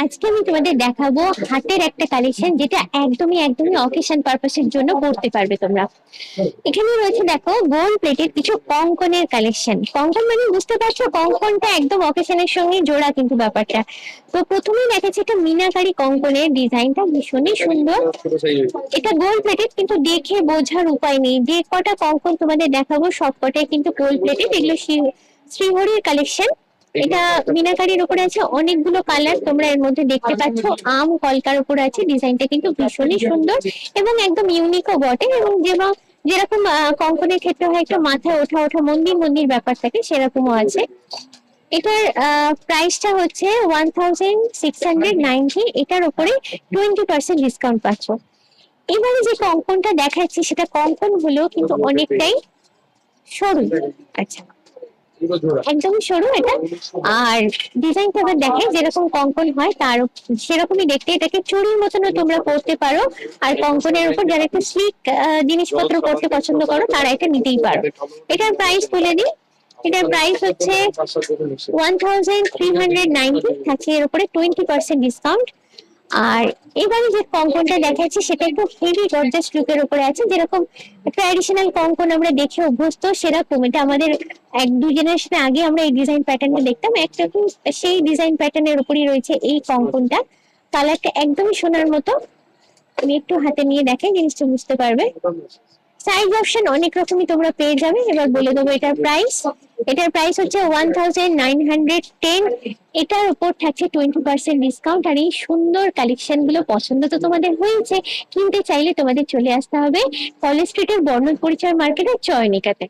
আজকে আমি তোমাদের দেখাবো হাতের একটা কালেকশন, যেটা একদমই একদমই অকেশন পারপাসের জন্য পড়তে পারবে তোমরা। এখানে রয়েছে দেখো গোল্ড প্লেটেড কিছু কঙ্কনের কালেকশন। কঙ্কন মানে বুঝতে পারছো, কঙ্কনটা একদম অকেশনের সঙ্গে জোড়া কিন্তু ব্যাপারটা। তো প্রথমেই দেখাচ্ছি একটা মিনাকারি কঙ্কনের ডিজাইনটা ভীষণই সুন্দর। এটা গোল্ড প্লেটেড, কিন্তু দেখে বোঝার উপায় নেই। যে কটা কঙ্কন তোমাদের দেখাবো সব কটাই কিন্তু গোল্ড প্লেটেড। এগুলো শ্রীহরির কালেকশন। এটা মিনাকারির উপরে আছে, অনেকগুলো কালার তোমরা এর মধ্যে দেখতে পাচ্ছ। আম কলকার উপরে আছে, ডিজাইনটা কিন্তু ভীষণই সুন্দর এবং একদম ইউনিকও বটে। এবং যেরকম কঙ্কনের ক্ষেত্রে হয় একটু মাথায় ওঠা ওঠা মন্দির মন্দির ব্যাপার থাকে, সেরকমও আছে। এটার প্রাইসটা হচ্ছে 1690। এটার উপরে 20% ডিসকাউন্ট পাচ্ছ। এবারে যে কঙ্কনটা দেখাচ্ছি সেটা কঙ্কন হলেও কিন্তু অনেকটাই সরু। আচ্ছা, একদমই সরু এটা। আর ডিজাইনটা আবার দেখে যেরকম কঙ্কন হয় তার সেরকমই দেখতে। এটাকে চুড়ির মতনও তোমরা পরতে পারো। আর কঙ্কনের উপর যারা একটু স্লিক জিনিসপত্র পরতে পছন্দ করো তারা এটা নিতেই পারো। এটার প্রাইস বলে দিই, এটার প্রাইস হচ্ছে 1390। থাকছে এর উপরে 20% ডিসকাউন্ট। আর এবারে যে কঙ্কনটা দেখাচ্ছি সেটা একটু হেভি গর্জাস লুকের উপরে আছে। যেরকম ট্র্যাডিশনাল কঙ্কন আমরা দেখে অভ্যস্ত সেরকম এটা আমাদের এক দুই জেনারেশন আগে আমরা এই ডিজাইন প্যাটার্নটা দেখতাম একরকম, সেই ডিজাইন প্যাটার্নের উপরই রয়েছে এই কঙ্কনটা। কালারটা একদমই সোনার মতো। আমি একটু হাতে নিয়ে দেখে জিনিসটা বুঝতে পারবে। সাইজ অপশন অনেক রকমই তোমরা পেয়ে যাবে। এবার বলে দেবো এটার প্রাইস। এটার প্রাইস হচ্ছে 1910। এটার উপর থাকছে 20% ডিসকাউন্ট। আর এই সুন্দর কালেকশন গুলো পছন্দ তো তোমাদের হয়েছে, কিনতে চাইলে তোমাদের চলে আসতে হবে কলেজ স্ট্রিটের বর্ণন পরিচয় মার্কেটের চয়নিকাতে।